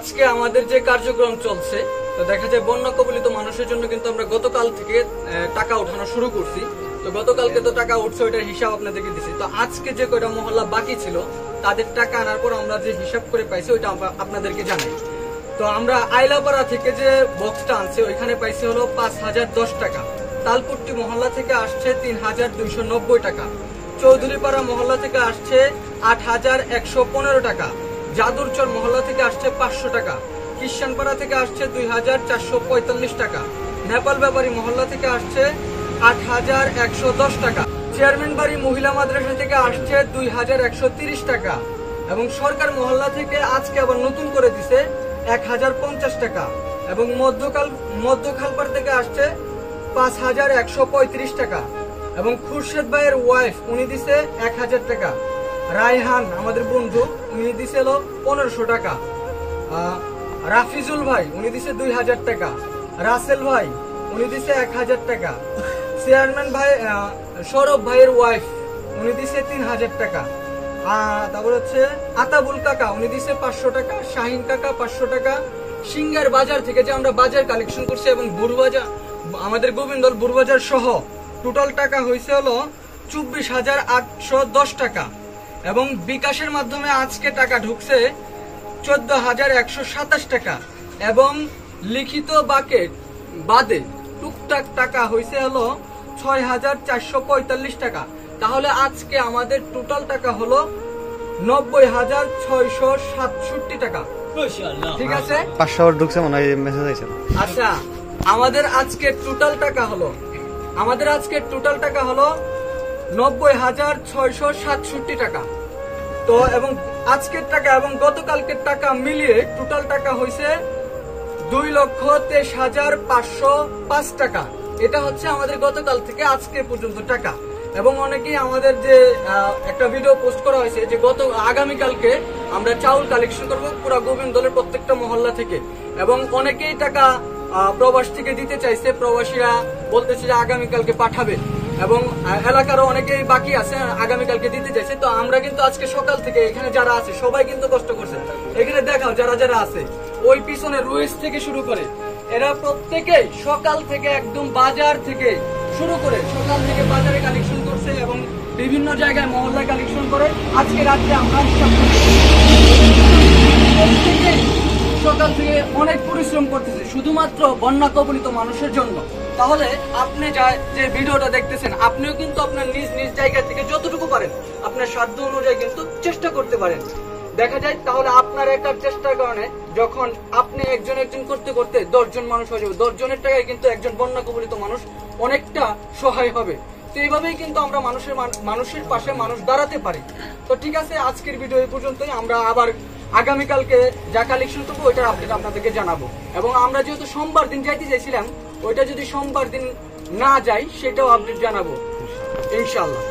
আজকে আমাদের যে কার্যক্রম চলছে, তো দেখা যায় বন্যা কবলিত মানুষের জন্য কিন্তু আমরা গতকাল থেকে টাকা উঠানো শুরু করছি। তো গতকালকে তো টাকা উঠছে, ওইটার হিসাব আপনাদেরকে দিচ্ছি। তো আজকে যে কয়টা মহল্লা বাকি ছিল তাদের টাকা আনার পর আমরা যে হিসাব করে পাইছি ওইটা আপনাদেরকে জানাই। তো আমরা আইলাপাড়া থেকে যে বক্সটা আনছি ওইখানে পাইছি হলো 5010 টাকা। তালপট্টি মহল্লা থেকে আসছে 3290 টাকা। চৌধুরীপাড়া মহল্লা থেকে আসছে 8115 টাকা। জাদুরচর মহল্লা থেকে আসছে 500 টাকা। খ্রিস্টানপাড়া থেকে আসছে 2445 টাকা। নেপাল ব্যাপারী মহল্লা থেকে আসছে 8110 টাকা। চেয়ারম্যান বাড়ি মহিলা মাদ্রাসা থেকে আসছে 2130 টাকা। এবং সরকার মহল্লা থেকে আজকে আবার নতুন করে দিছে 1050 টাকা। এবং মধ্যখালপাড় থেকে আসছে 5135 টাকা। এবং খুরশেদ ভাইয়ের ওয়াইফ উনি দিছে 1000 টাকা। রায়হান আমাদের বন্ধু উনি দিছে 1500 টাকা। রাফিজুল ভাই উনি দিছে 2000 টাকা। রাসেল ভাই উনি দিছে 1000 টাকা। চেয়ারম্যান ভাই সৌরভ ভাইয়ের ওয়াইফ উনি দিছে 3000 টাকা। তারপর হচ্ছে আতাবুল কাকা উনি দিছে 500 টাকা। শাহিন কাকা 500 টাকা। সিঙ্গার বাজার থেকে যে আমরা বাজার কালেকশন করছি এবং বুরবাজার আমাদের গোবিন্দল বুরবাজার সহ টোটাল টাকা হয়েছে 24,810 টাকা। এবং বিকাশের মাধ্যমে আজকে টাকা ঢুকছে 14,127 টাকা। এবং লিখিত বাদে টুকটাক টাকা হয়েছে 6,445 টাকা। তাহলে আজকে আমাদের টোটাল টাকা হলো 90,667 টাকা। ঠিক আছে, 500 ঢুকছে মনে হয় মেসেজ আইছে। আচ্ছা, আমাদের আজকে টোটাল টাকা হলো 90,667 টাকা। তো এবং আজকের টাকা এবং গতকালকের টাকা মিলিয়ে টোটাল টাকা হয়েছে 2,23,505 টাকা। এটা হচ্ছে আমাদের গতকাল থেকে আজকে পর্যন্ত টাকা। এবং অনেকেই আমাদের যে একটা ভিডিও পোস্ট করা হয়েছে যে আগামীকালকে আমরা চাউল কালেকশন করবো পুরো গোবিন্দলের প্রত্যেকটা মহল্লা থেকে। এবং অনেকেই টাকা প্রবাস থেকে দিতে চাইছে, প্রবাসীরা বলতেছে যে আগামীকালকে পাঠাবে। এবং এলাকারও অনেকেই বাকি আছে আগামীকালকে দিতে চাইছে। তো আমরা কিন্তু আজকে সকাল থেকে এখানে যারা আছে সবাই কিন্তু কষ্ট করছে। এখানে দেখাও যারা যারা আছে, ওই পিছনে রুইস থেকে শুরু করে এরা প্রত্যেকেই সকাল থেকে একদম বাজার থেকে শুরু করে সকাল থেকে বাজারে কালেকশন করছে এবং বিভিন্ন জায়গায় মহল্লায় কালেকশন করে আজকে রাত্রে আমরা সকাল থেকে অনেক পরিশ্রম করতেছে শুধুমাত্র বন্যা কবলিত মানুষের জন্য। তাহলে আপনি যে ভিডিওটা দেখতেছেন আপনিও কিন্তু আপনার নিজ নিজ জায়গা থেকে যতটুকু পারেন আপনার সাধ্য অনুযায়ী কিন্তু চেষ্টা করতে পারেন। দেখা যায় তাহলে আপনার একটা চেষ্টার কারণে যখন আপনি একজন করতে করতে 10 জন মানুষ হয়ে যাবে, 10 জনের টাকায় কিন্তু একজন বন্যা কবলিত মানুষ অনেকটা সহায় হবে। তো এইভাবেই কিন্তু আমরা মানুষের পাশে মানুষ দাঁড়াতে পারি। তো ঠিক আছে, আজকের ভিডিও এই পর্যন্তই। আমরা আবার আগামীকালকে যা কালেকশন করবো ওইটার আপডেট আপনাদেরকে জানাবো। এবং আমরা যেহেতু সোমবার দিন যাইতে চাইছিলাম, ওইটা যদি সোমবার দিন না যাই সেটাও আপডেট জানাবো ইনশাল্লাহ।